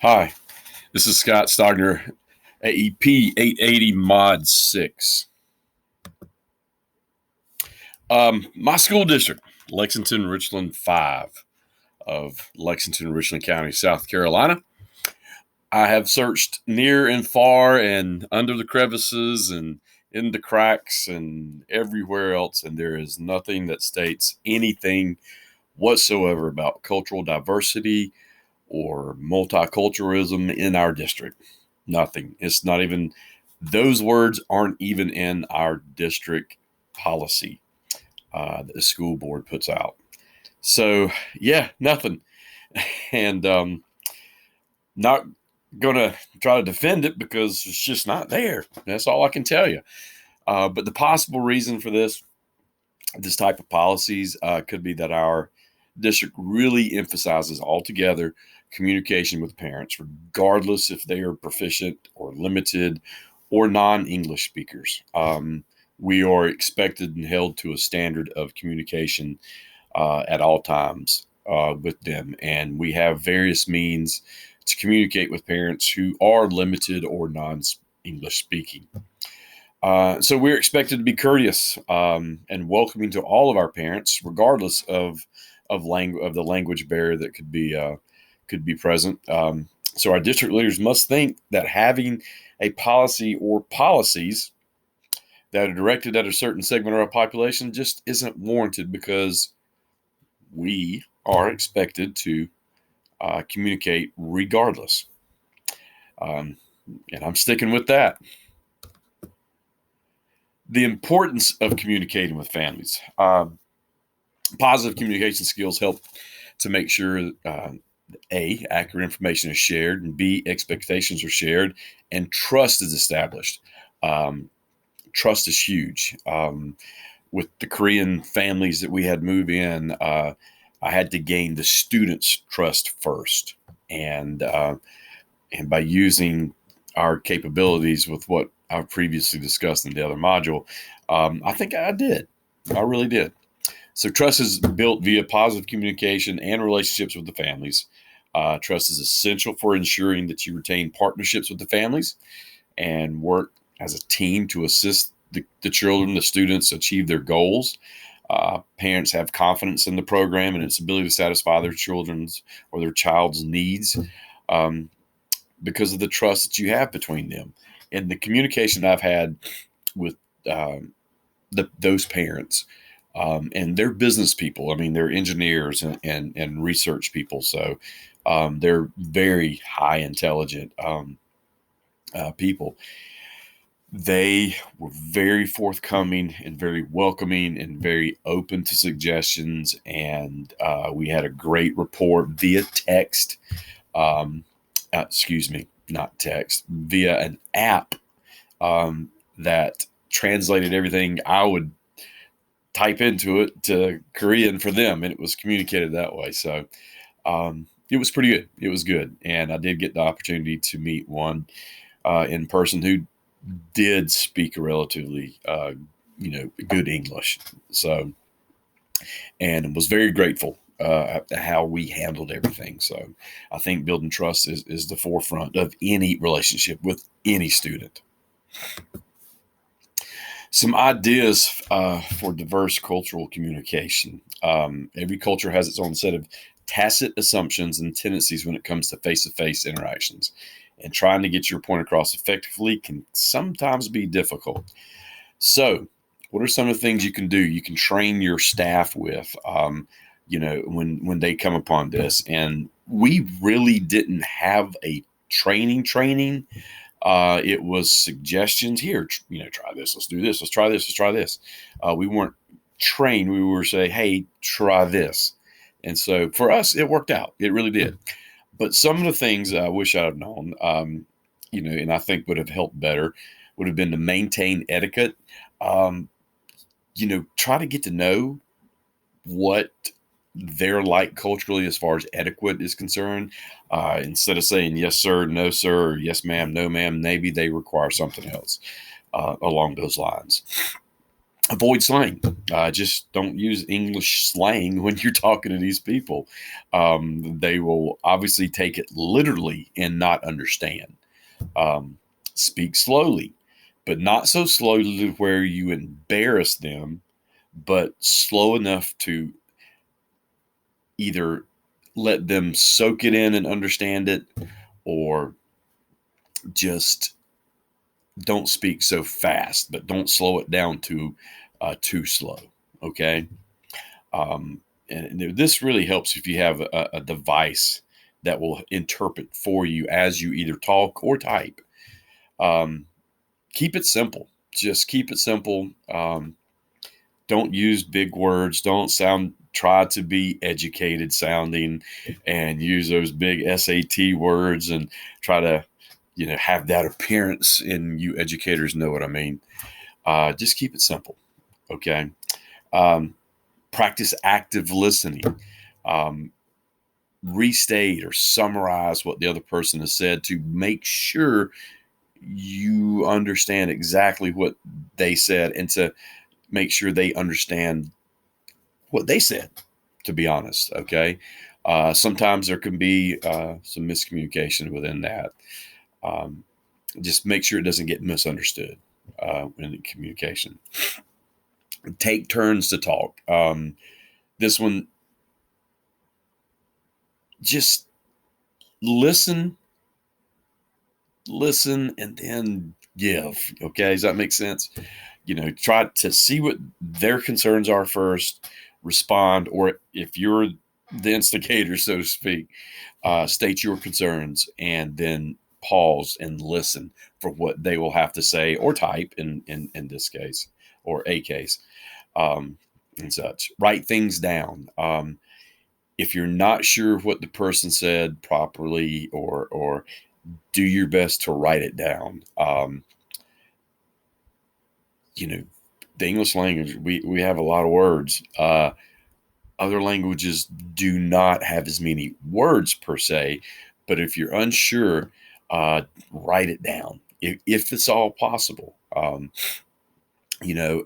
Hi, this is Scott Stogner, AEP 880 Mod 6. My school district, Lexington Richland 5 of Lexington, Richland County, South Carolina. I have searched near and far and under the crevices and in the cracks and everywhere else, and there is nothing that states anything whatsoever about cultural diversity or multiculturalism in our district. Nothing. It's not even, those words aren't even in our district policy that the school board puts out. So, yeah, nothing. And not going to try to defend it because it's just not there. That's all I can tell you. But the possible reason for this type of policies could be that our district really emphasizes altogether communication with parents, regardless if they are proficient or limited or non-English speakers. We are expected and held to a standard of communication at all times with them, and we have various means to communicate with parents who are limited or non-English speaking. So we're expected to be courteous and welcoming to all of our parents, regardless of the language barrier that could be present. So our district leaders must think that having a policy or policies that are directed at a certain segment of our population just isn't warranted because we are expected to communicate regardless. And I'm sticking with that. The importance of communicating with families. Positive communication skills help to make sure A, accurate information is shared, and B, expectations are shared, and trust is established. Trust is huge. With the Korean families that we had move in, I had to gain the students' trust first, and by using our capabilities with what I've previously discussed in the other module, I think I did. I really did. So trust is built via positive communication and relationships with the families. Trust is essential for ensuring that you retain partnerships with the families and work as a team to assist the children, the students achieve their goals. Parents have confidence in the program and its ability to satisfy their children's or their child's needs because of the trust that you have between them. And the communication I've had with those parents, and they're business people. I mean, they're engineers and research people. So they're very high intelligent people. They were very forthcoming and very welcoming and very open to suggestions. And we had a great rapport via text. Excuse me, not text, via an app that translated everything I would type into it to Korean for them, and it was communicated that way. So it was pretty good. It was good, and I did get the opportunity to meet one in person who did speak a relatively, good English. So, and was very grateful at how we handled everything. So, I think building trust is the forefront of any relationship with any student. Some ideas for diverse cultural communication. Every culture has its own set of tacit assumptions and tendencies when it comes to face-to-face interactions. And trying to get your point across effectively can sometimes be difficult. So, what are some of the things you can do? You can train your staff with, when they come upon this. And we really didn't have a training. It was suggestions here, try this, let's do this, let's try this, let's try this. We weren't trained. We were saying, hey, try this. And so for us, it worked out. It really did. But some of the things I wish I'd have known, and I think would have helped better would have been to maintain etiquette. Try to get to know what they're like culturally as far as etiquette is concerned. Instead of saying yes, sir, no, sir, or yes, ma'am, no, ma'am, maybe they require something else along those lines. avoid slang. Just don't use English slang when you're talking to these people. They will obviously take it literally and not understand. Um, Speak slowly, but not so slowly where you embarrass them, but slow enough to either let them soak it in and understand it, or just don't speak so fast, but don't slow it down too slow. Okay. Um, and this really helps if you have a device that will interpret for you as you either talk or type. Um, Keep it simple. Just keep it simple. Don't use big words. Try to be educated sounding and use those big SAT words and try to, have that appearance. And you educators know what I mean. Just keep it simple. Okay. Um, Practice active listening. Um, Restate or summarize what the other person has said to make sure you understand exactly what they said and to make sure they understand what they said, to be honest. Okay. Sometimes there can be some miscommunication within that. Um, just make sure it doesn't get misunderstood in communication. Take turns to talk. This one, just listen, and then give. Okay. Does that make sense? Try to see what their concerns are first, respond, or if you're the instigator, so to speak, state your concerns and then pause and listen for what they will have to say or type in this case or a case, and such. Write things down. If you're not sure what the person said properly, or do your best to write it down. You know, the English language, we have a lot of words. Other languages do not have as many words per se, but if you're unsure, write it down if it's all possible. You know,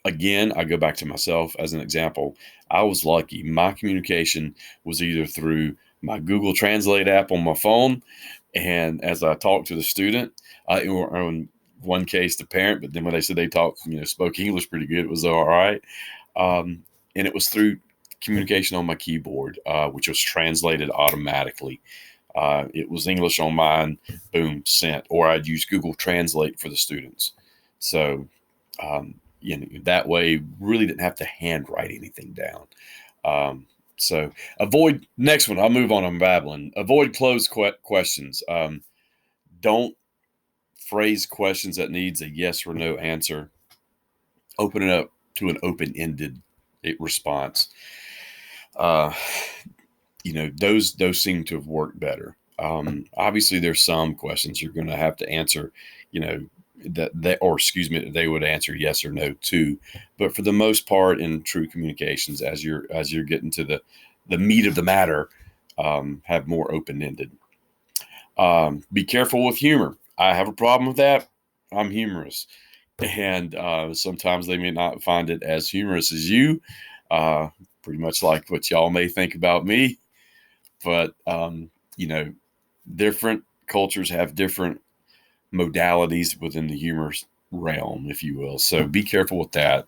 Again, I go back to myself as an example. I was lucky. My communication was either through my Google Translate app on my phone, and as I talked to the student, or in one case the parent, but then when they said they spoke English pretty good, it was all right. And it was through communication on my keyboard, which was translated automatically. It was English on mine, boom, sent. Or I'd use Google Translate for the students. So, that way, really didn't have to handwrite anything down. So, avoid next one. I'll move on. I'm babbling. Avoid closed questions. Don't phrase questions that needs a yes or no answer. Open it up to an open-ended response. Uh, those seem to have worked better. Obviously, there's some questions you're going to have to answer, that they would answer yes or no to. But for the most part, in true communications, as you're getting to the meat of the matter, have more open ended. Be careful with humor. I have a problem with that. I'm humorous, and sometimes they may not find it as humorous as you. Pretty much like what y'all may think about me, but different cultures have different modalities within the humor realm, if you will. So be careful with that.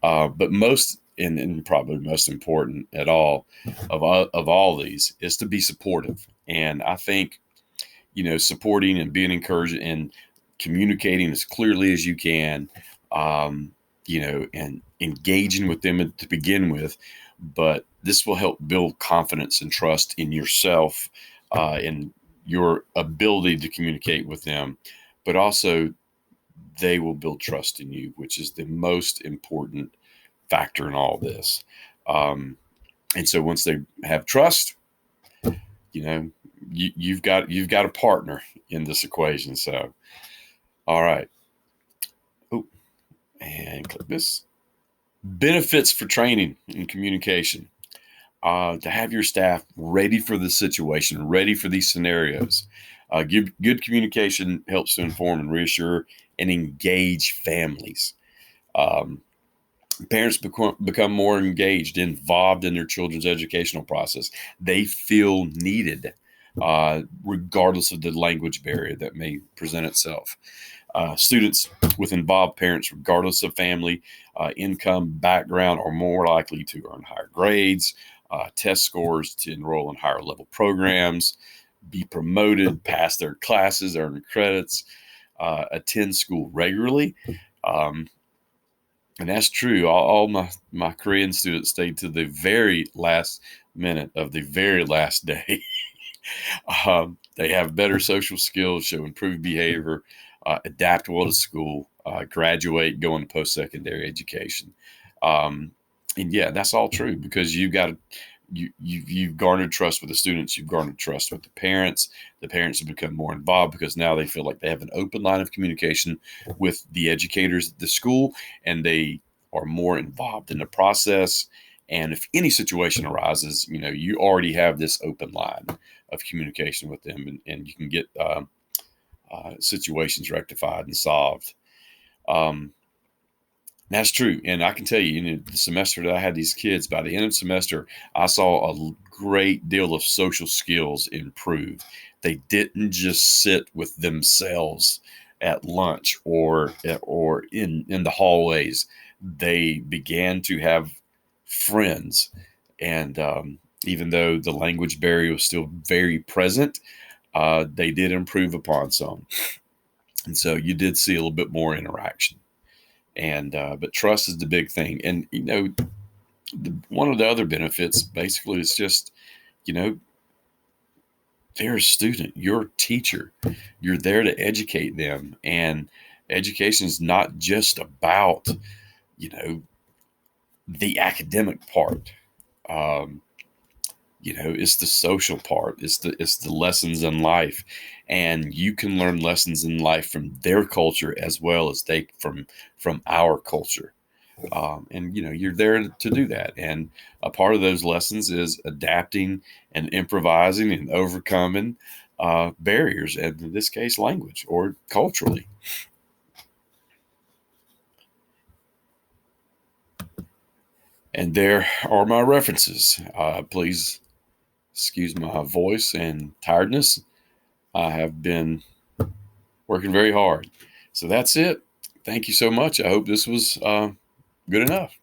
But most and probably most important at all of all these is to be supportive. And I think supporting and being encouraging and communicating as clearly as you can, and engaging with them to begin with. But this will help build confidence and trust in yourself, in your ability to communicate with them. But also, they will build trust in you, which is the most important factor in all this. And so once they have trust, you've got a partner in this equation. So, all right. Oh, and click this. Benefits for training and communication. To have your staff ready for the situation, ready for these scenarios. Good communication helps to inform and reassure and engage families. Parents become more engaged, involved in their children's educational process. They feel needed, regardless of the language barrier that may present itself. Students with involved parents, regardless of family, income, background, are more likely to earn higher grades, test scores, to enroll in higher level programs, be promoted, pass their classes, earn credits, attend school regularly. Um, and that's true. All my Korean students stayed to the very last minute of the very last day. They have better social skills, show improved behavior, adapt well to school, graduate, go into post secondary education. Um, and yeah, that's all true because you've garnered trust with the students, you've garnered trust with the parents. The parents have become more involved because now they feel like they have an open line of communication with the educators at the school, and they are more involved in the process. And if any situation arises, you already have this open line of communication with them, and you can get situations rectified and solved. Um, that's true. And I can tell you, the semester that I had these kids, by the end of the semester, I saw a great deal of social skills improve. They didn't just sit with themselves at lunch or in the hallways. They began to have friends. And even though the language barrier was still very present, they did improve upon some. And so you did see a little bit more interaction. And but trust is the big thing. And one of the other benefits basically is just, you know they're a student, you're a teacher, you're there to educate them. And education is not just about you know the academic part. um, it's the social part, it's the lessons in life. And you can learn lessons in life from their culture as well as they from our culture. And you're there to do that. And a part of those lessons is adapting and improvising and overcoming barriers, and in this case language or culturally. And there are my references. Please excuse my voice and tiredness. I have been working very hard. So that's it. Thank you so much. I hope this was good enough.